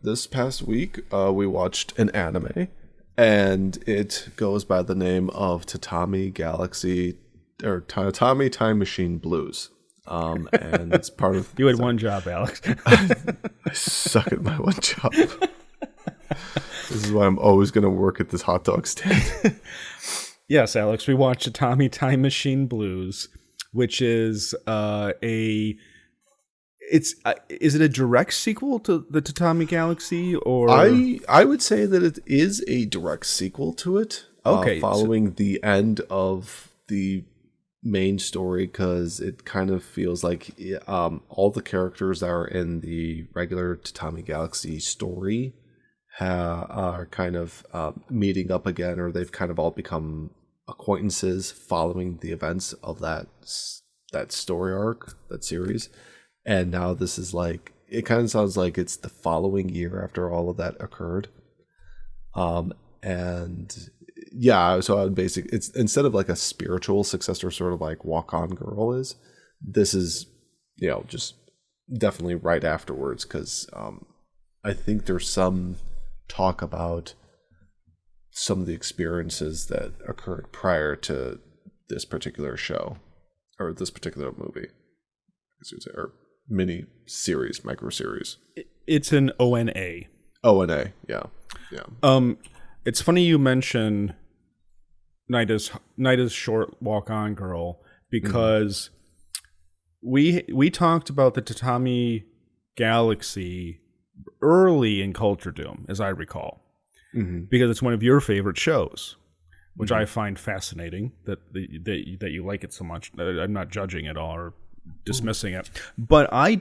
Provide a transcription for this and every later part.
this past week, we watched an anime, and it goes by the name of Tatami Time Machine Blues. And it's part of... You had one job, Alex. I suck at my one job. This is why I'm always going to work at this hot dog stand. Yes, Alex, we watched Tatami Time Machine Blues, which is is it a direct sequel to the Tatami Galaxy, or I would say that it is a direct sequel to it. Okay, following the end of the main story, because it kind of feels like all the characters that are in the regular Tatami Galaxy story are kind of meeting up again, or they've kind of all become acquaintances following the events of that story arc, that series. And now this is like, it kind of sounds like it's the following year after all of that occurred. And yeah, so I would it's instead of like a spiritual successor, sort of like Walk On Girl is, this is, just definitely right afterwards. Cause, I think there's some talk about some of the experiences that occurred prior to this particular show, or this particular movie, or mini series, micro series. It's an ONA. ONA, yeah. It's funny you mention Nida's short Walk On Girl, because we talked about the Tatami Galaxy early in Culture Doom, as I recall, because it's one of your favorite shows, which I find fascinating that you like it so much. I'm not judging it all or dismissing it, but I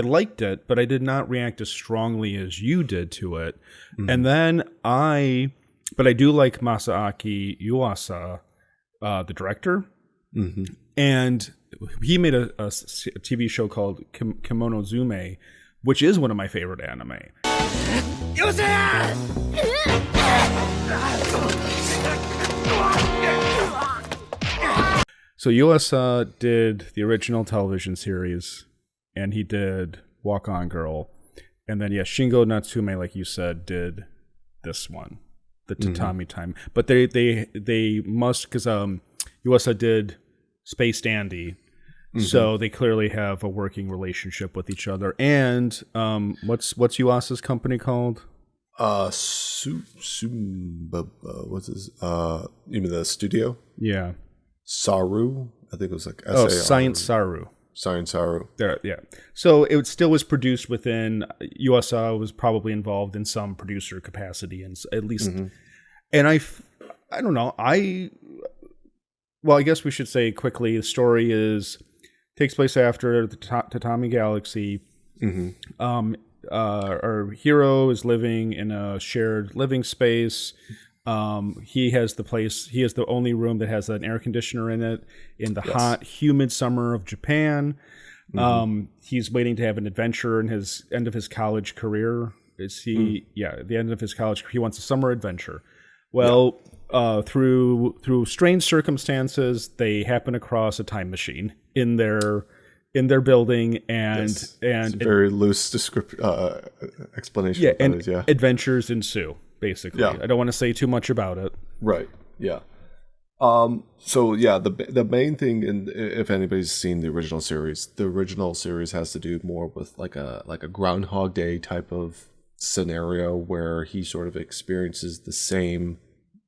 liked it, but I did not react as strongly as you did to it. And then I do like Masaaki Yuasa, the director, and he made a TV show called Kimono Zume, which is one of my favorite anime. So Yuasa did the original television series, and he did Walk On Girl, and then Shingo Natsume, like you said, did this one, the Tatami Time. But they must, because Yuasa did Space Dandy, so they clearly have a working relationship with each other. And what's Yuasa's company called? What's his? You mean the studio? Yeah. Saru, I think it was like S-A-R. Science Saru. Science Saru. There, yeah. So it still was produced within USA, was probably involved in some producer capacity, and at least. And I don't know. I guess we should say quickly. The story takes place after the Tatami Galaxy. Our hero is living in a shared living space. He has the only room that has an air conditioner in it in the hot, humid summer of Japan. He's waiting to have an adventure in his end of his college career. At the end of his college, he wants a summer adventure. Well, through strange circumstances, they happen across a time machine in their building, and it's a very loose explanation. Yeah, and adventures ensue. Basically, I don't want to say too much about it. Right. Yeah. The main thing, and if anybody's seen the original series has to do more with like a Groundhog Day type of scenario where he sort of experiences the same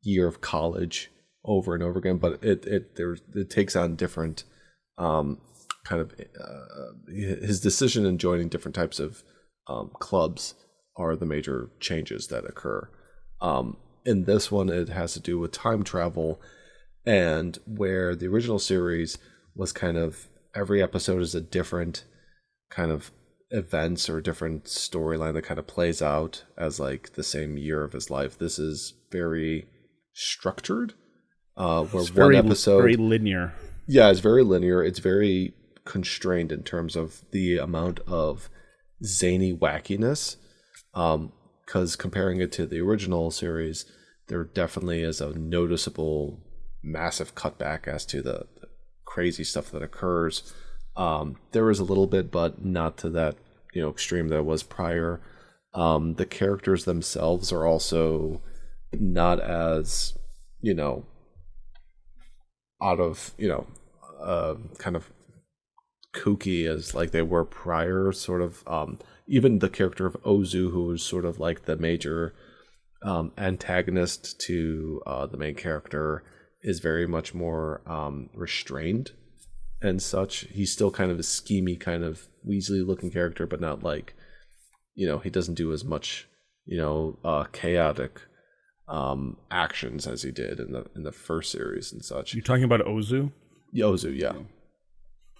year of college over and over again, but it takes on different his decision in joining different types of clubs are the major changes that occur. In this one, it has to do with time travel, and where the original series was kind of every episode is a different kind of events or a different storyline that kind of plays out as like the same year of his life. This is very structured, where it's one episode very linear. Yeah, it's very linear. It's very constrained in terms of the amount of zany wackiness. Because comparing it to the original series, there definitely is a noticeable, massive cutback as to the crazy stuff that occurs. There is a little bit, but not to that extreme that was prior. The characters themselves are also not as, out of, kind of kooky as like they were prior, sort of. Even the character of Ozu, who was sort of like the major antagonist to the main character, is very much more restrained and such. He's still kind of a schemy, kind of Weasley looking character, but not like, he doesn't do as much, chaotic actions as he did in the first series and such. You talking about Ozu? Ozu, yeah.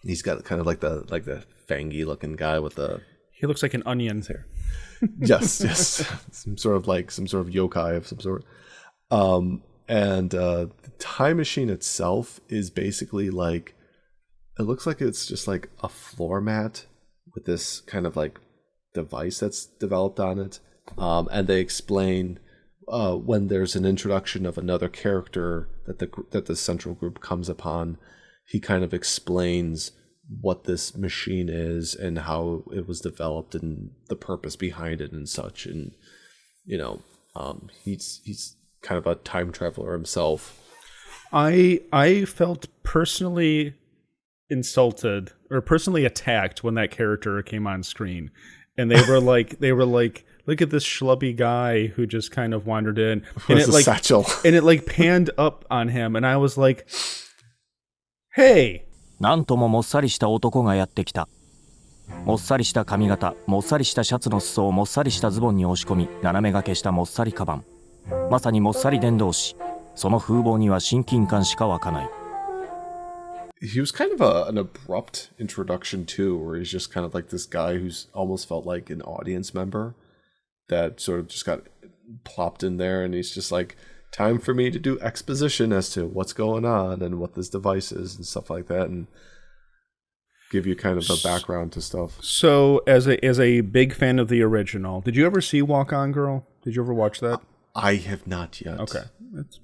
He's got kind of like the fangy looking guy with the. He looks like an onion there. Yes. some sort of yokai of some sort. And the time machine itself is basically like, it looks like it's just like a floor mat with this kind of like device that's developed on it. And they explain when there's an introduction of another character that the central group comes upon, he kind of explains what this machine is and how it was developed and the purpose behind it and such. And he's kind of a time traveler himself. I felt personally insulted or personally attacked when that character came on screen, and they were like, look at this schlubby guy who just kind of wandered in, and it like satchel. And it like panned up on him, and I was like, hey. なんとももっさりした男がやってきた。もっさりした髪型、もっさりしたシャツの裾をもっさりしたズボンに押し込み、斜め掛けしたもっさりカバン。まさにもっさり伝道師。その風貌には親近感しか湧かない。He was kind of an abrupt introduction too, where he's just kind of like this guy who's almost felt like an audience member that sort of just got plopped in there, and he's just like, time for me to do exposition as to what's going on and what this device is and stuff like that, and give you kind of a background to stuff. So, as a big fan of the original, did you ever see Walk On Girl? Did you ever watch that? I have not yet. Okay.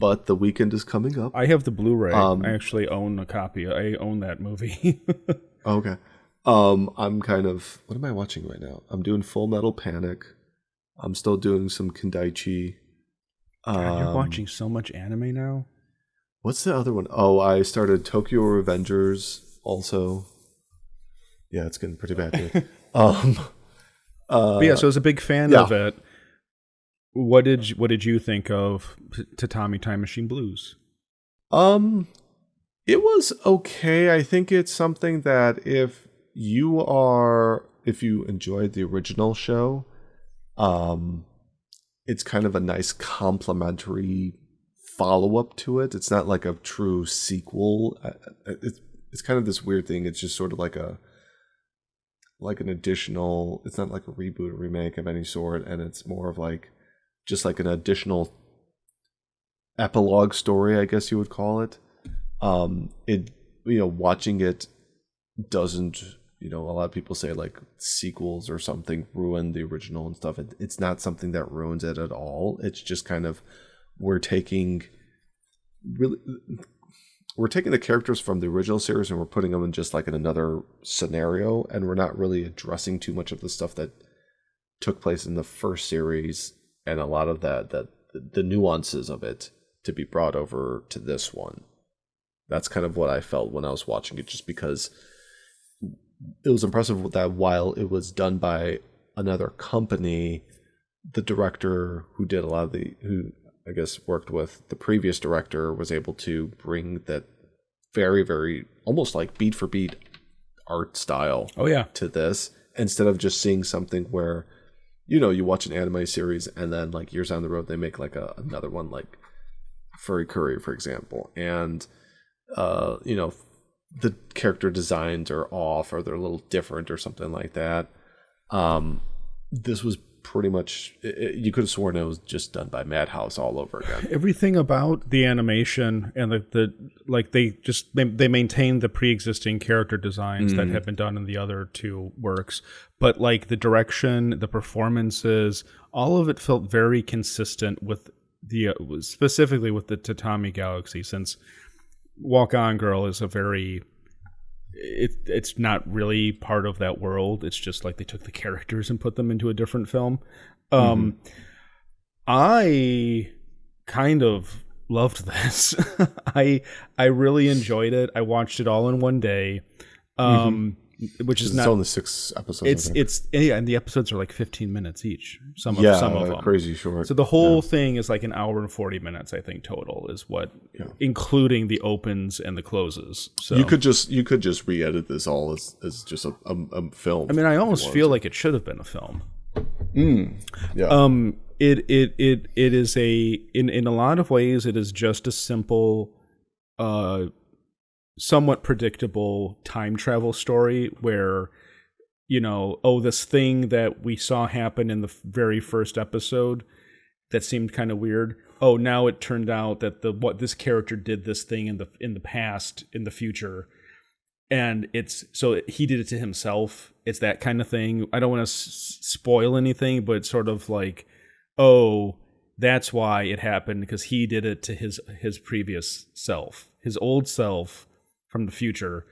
But the weekend is coming up. I have the Blu-ray. I actually own a copy. I own that movie. Okay. I'm kind of... What am I watching right now? I'm doing Full Metal Panic. I'm still doing some Kindaichi. God, you're watching so much anime now? What's the other one? Oh, I started Tokyo Revengers also. Yeah, it's getting pretty bad here. But yeah, so as a big fan of it, what did you think of Tatami Time Machine Blues? It was okay. I think it's something that if you enjoyed the original show, it's kind of a nice complementary follow-up to it. It's not like a true sequel. It's kind of this weird thing. It's just sort of like an additional, it's not like a reboot or remake of any sort, and it's more of like just like an additional epilogue story, I guess you would call it. Watching it doesn't, a lot of people say like sequels or something ruin the original and stuff. It's not something that ruins it at all. It's just kind of, we're taking the characters from the original series and we're putting them in just like in another scenario, and we're not really addressing too much of the stuff that took place in the first series and a lot of the nuances of it to be brought over to this one. That's kind of what I felt when I was watching it, just because it was impressive that while it was done by another company, the director who did who I guess worked with the previous director was able to bring that very, very almost like beat for beat art style to this, instead of just seeing something where, you watch an anime series and then like years down the road they make like another one like Furry Curry, for example, and the character designs are off or they're a little different or something like that. This was pretty much, you could have sworn it was just done by Madhouse all over again. Everything about the animation and they maintain the pre-existing character designs that have been done in the other two works, but like the direction, the performances, all of it felt very consistent with specifically with the Tatami Galaxy, since Walk On Girl is a very it's not really part of that world. It's just like they took the characters and put them into a different film. I kind of loved this. I really enjoyed it. I watched it all in one day. Which is not, it's only 6 episodes. And the episodes are like 15 minutes each. Some of them crazy short. So the whole thing is like an hour and 40 minutes, I think, total is what, including the opens and the closes. So you could just re-edit this all as just a film. I mean, I almost feel like it should have been a film. Yeah. It is in a lot of ways it is just a simple, somewhat predictable time travel story where, this thing that we saw happen in the very first episode that seemed kind of weird. Oh, now it turned out that this character did this thing in the past, in the future, and he did it to himself. It's that kind of thing. I don't want to spoil anything, but it's sort of like, oh, that's why it happened, because he did it to his previous self, his old self from the future.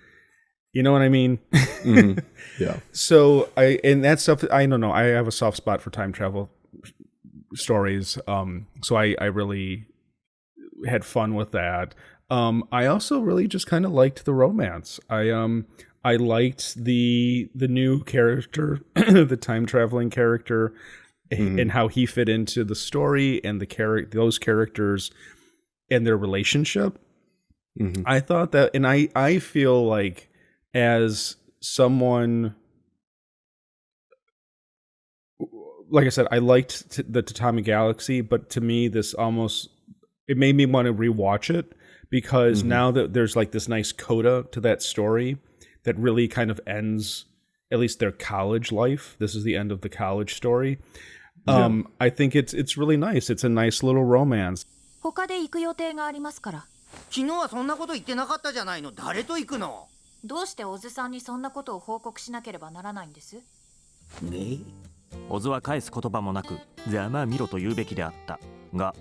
You know what I mean? Yeah. So and that stuff, I don't know. I have a soft spot for time travel stories. So I really had fun with that. I also really just kind of liked the romance. I liked the new character, the time traveling character, and how he fit into the story and those characters and their relationship. I thought that, and I feel like, as someone, like I said, I liked the Tatami Galaxy, but to me, it made me want to rewatch it, because now that there's like this nice coda to that story that really kind of ends, at least their college life. This is the end of the college story. I think it's really nice. It's a nice little romance. 他で行く予定がありますから。昨日はそんなこと言ってなかったじゃないの。誰と行くの？どうして小津さんにそんなことを報告しなければならないんです？ね。小津は返す言葉もなく、ざまあ見ろと言うべきであったが、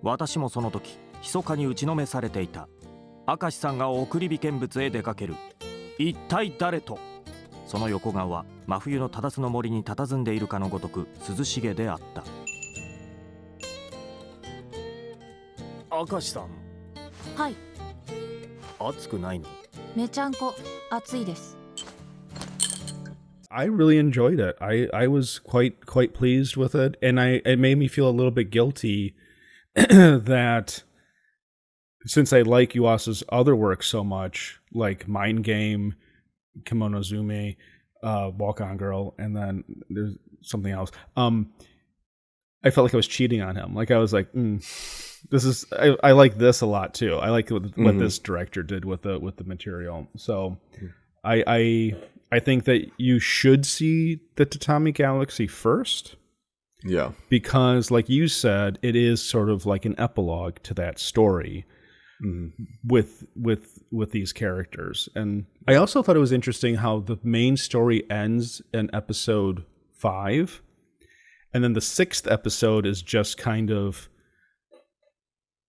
私もその時密かに打ちのめされていた。明石さんが送り火見物へ出かける。一体誰と？その横顔は真冬の忠須の森に佇んでいるかのごとく涼しげであった。明石さん。はい。暑くないの？めちゃんこ暑いです。I really enjoyed it. I was quite pleased with it, and it made me feel a little bit guilty that since I like Yuasa's other work so much, like Mind Game, Kimonozume, Walk On Girl, and then there's something else. I felt like I was cheating on him. Like I was like, this is I like this a lot too. I like what this director did with the material. So I think that you should see the Tatami Galaxy first. Yeah. Because like you said, it is sort of like an epilogue to that story with these characters. And I also thought it was interesting how the main story ends in episode 5. And then the 6th episode is just kind of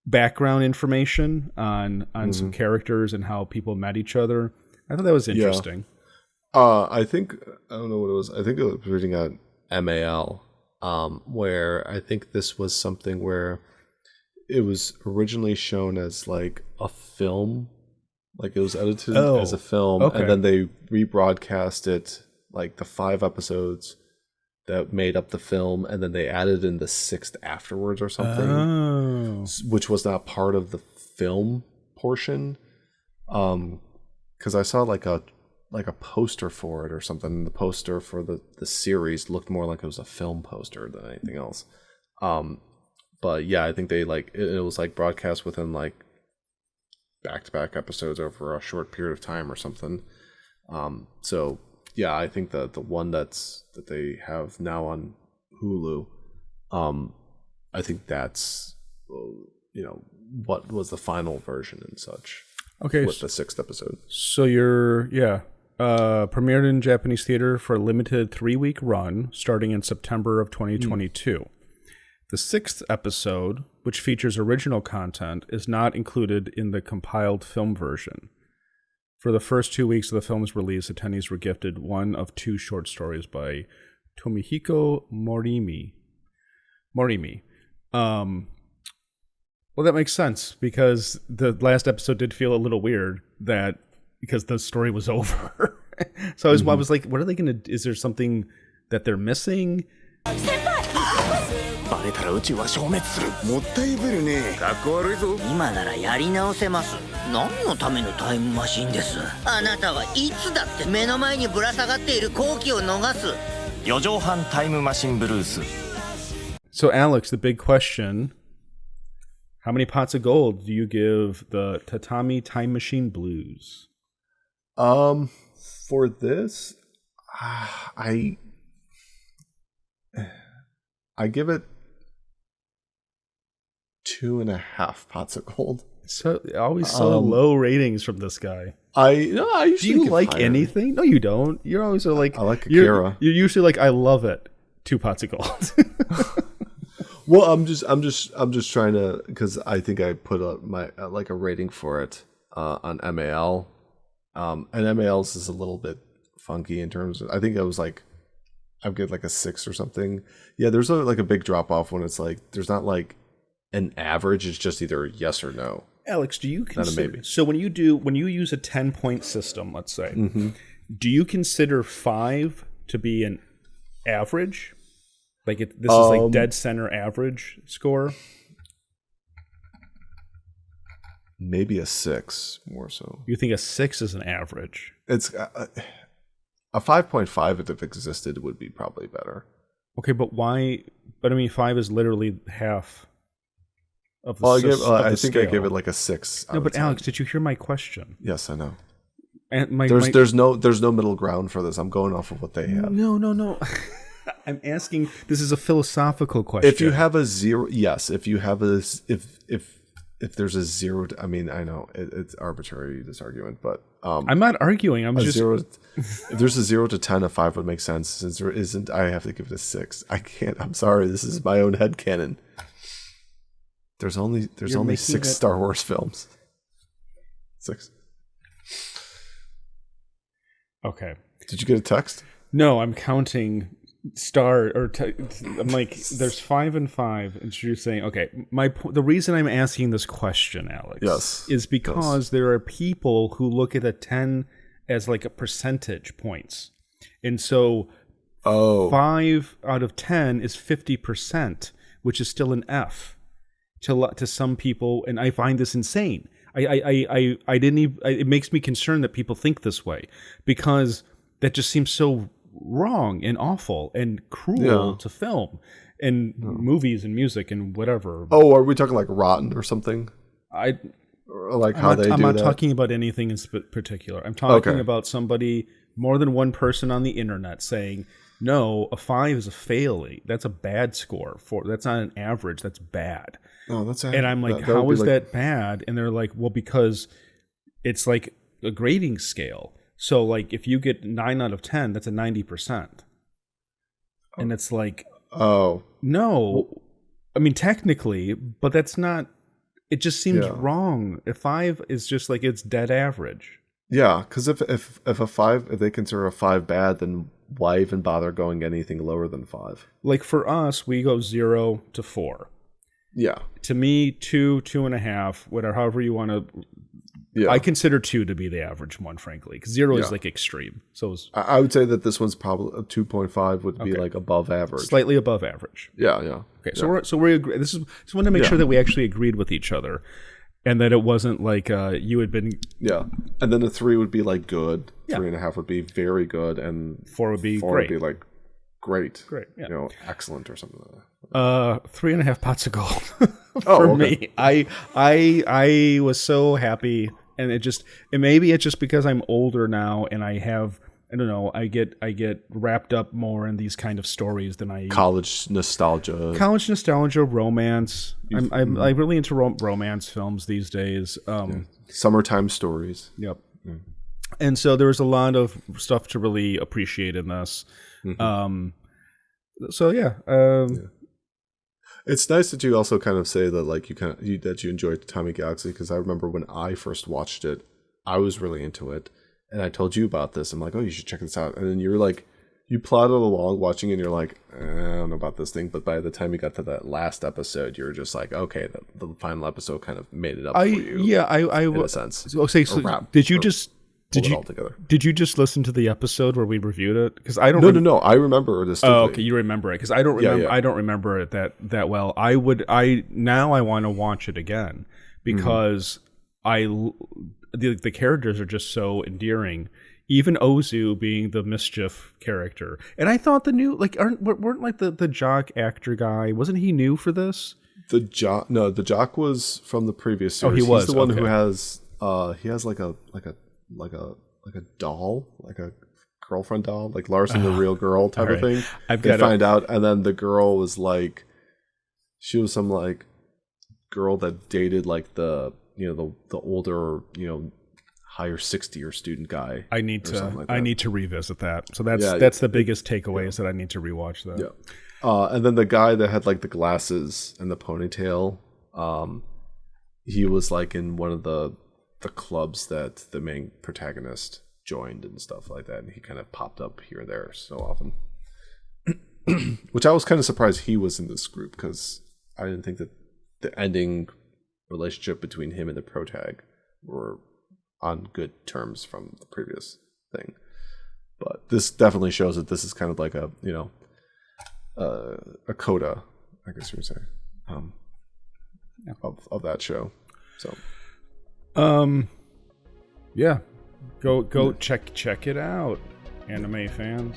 background information on some characters and how people met each other. I thought that was interesting. I think, I don't know what it was. I think it was reading at MAL, where I think this was something where it was originally shown as like a film, like it was edited as a film, and then they rebroadcast it, like the 5 episodes that made up the film, and then they added in the 6th afterwards or something, which was not part of the film portion. Because I saw like a poster for it or something. And the poster for the series looked more like it was a film poster than anything else. But yeah, I think they like it was like broadcast within like back-to-back episodes over a short period of time or something. So yeah, I think the one that they have now on Hulu, I think that's what was the final version and such. Okay, with the 6th episode. So premiered in Japanese theater for a limited 3-week run starting in September of 2022. The 6th episode, which features original content, is not included in the compiled film version. For the first 2 weeks of the film's release, attendees were gifted one of 2 short stories by Tomihiko Morimi. Well, that makes sense because the last episode did feel a little weird because the story was over. So I was like, what are they going to? Is there something that they're missing? バレたら宇宙は消滅する。もったいぶるね。かっこ悪いぞ。今ならやり直せます。何のためのタイムマシンです。あなたはいつだって目の前にぶら下がっている好機を逃す。4畳半タイムマシンブルース。 So, Alex, the big question: how many pots of gold do you give the Tatami Time Machine Blues? For this, I give it 2.5 pots of gold. So always so low ratings from this guy. I Do usually you give like higher. anything? No, you don't. You're always like I like you're Akira. usually like, I love it. 2 pots of gold. Well, I'm just trying to, because I think I put my like a rating for it on MAL, and MAL's is a little bit funky in terms of, I think I was like, I'd get like a 6 or something. Yeah, there's like a big drop off when it's like there's not like an average. It's just either yes or no. Alex, do you Not a consider, maybe. so when you use a 10-point system, let's say, do you consider 5 to be an average? Like this is like dead center average score? Maybe a 6 more so. You think a 6 is an average? It's a 5.5 if it existed would be probably better. Okay, but why? But I mean, 5 is literally half of the. Well, I I think I gave it like a 6. No, but Alex, did you hear my question? Yes, I know. And There's no middle ground for this. I'm going off of what they have. No. I'm asking. This is a philosophical question. If you have a 0, yes. If you have a if there's a 0, I mean, I know it's arbitrary, this argument, but I'm not arguing. I'm just 0. If there's a 0 to 10, a 5 would make sense. Since there isn't, I have to give it a 6. I can't. I'm sorry. This is my own headcanon. There's only making 6 it- Star Wars films. 6. okay. Did you get a text? No, I'm counting I'm like, there's 5 and 5, and you're saying, okay. The reason I'm asking this question, Alex, Yes. is because there are people who look at a 10 as like a percentage points, and so 5 out of 10 is 50%, which is still an F to some people, and I find this insane. I didn't even. It makes me concerned that people think this way, because that just seems so wrong and awful and cruel to film and movies and music and whatever. Oh, are we talking like Rotten or something? Or like how they do that? I'm not talking about anything in particular. I'm talking about somebody, more than one person on the internet, saying, no, a 5 is a failing. That's a bad score. That's not an average. That's bad. Oh, that's And I'm like, how is that bad? And they're like, well, because it's like a grading scale. So like if you get 9 out of 10, that's a 90%. And it's like, no. I mean, technically, but that's not, it just seems wrong. A 5 is just like, it's dead average. Yeah, because if they consider a 5 bad, then why even bother going anything lower than 5? Like for us, we go 0 to 4. Yeah. To me, 2, 2.5, whatever, however you want to. Yeah. I consider 2 to be the average one, frankly, because 0 is like extreme. So I would say that this one's probably a 2.5 would be like above average, slightly above average. Yeah. Okay, so we agree. Just want to make sure that we actually agreed with each other, and that it wasn't like you had been. Yeah, and then the 3 would be like good. 3.5 would be very good, and 4 would be 4 great. would be like great. Yeah. Excellent or something like that. 3.5 pots of gold for me. I was so happy, and it maybe it's just because I'm older now, and I don't know, I get wrapped up more in these kind of stories than I College nostalgia, romance. I'm really into romance films these days. Summertime stories. Yep. And so there was a lot of stuff to really appreciate in this. It's nice that you also kind of say that like that you enjoyed Tatami Galaxy, because I remember when I first watched it, I was really into it, and I told you about this. I'm like, oh, you should check this out. And then you're like, you plodded along watching it, and you're like, I don't know about this thing. But by the time you got to that last episode, you're just like, okay, the final episode kind of made it up for you. Yeah, I in a sense. Okay, so did you just listen to the episode where we reviewed it? Because I don't. No. I remember this. Oh, okay, you remember it because I don't remember. Yeah. I don't remember it that well. I want to watch it again because the characters are just so endearing. Even Ozu being the mischief character, and I thought the new weren't like the jock actor guy, wasn't he new for this? The jock was from the previous series. Oh, he was He's the one okay. who has he has like a doll, like a girlfriend doll, like Larson the Real Girl type of thing. They find out, and then the girl was like, she was some like girl that dated like the older higher 60-year student guy. I need to revisit that. So that's the biggest takeaway is that I need to rewatch that. Yeah. And then the guy that had like the glasses and the ponytail, he was like in one of the clubs that the main protagonist joined and stuff like that, and he kind of popped up here and there so often. Which I was kind of surprised he was in this group, because I didn't think that the ending relationship between him and the protag were on good terms from the previous thing. But this definitely shows that this is kind of like a coda, I guess you would say, of that show. So yeah, go check it out, anime fans.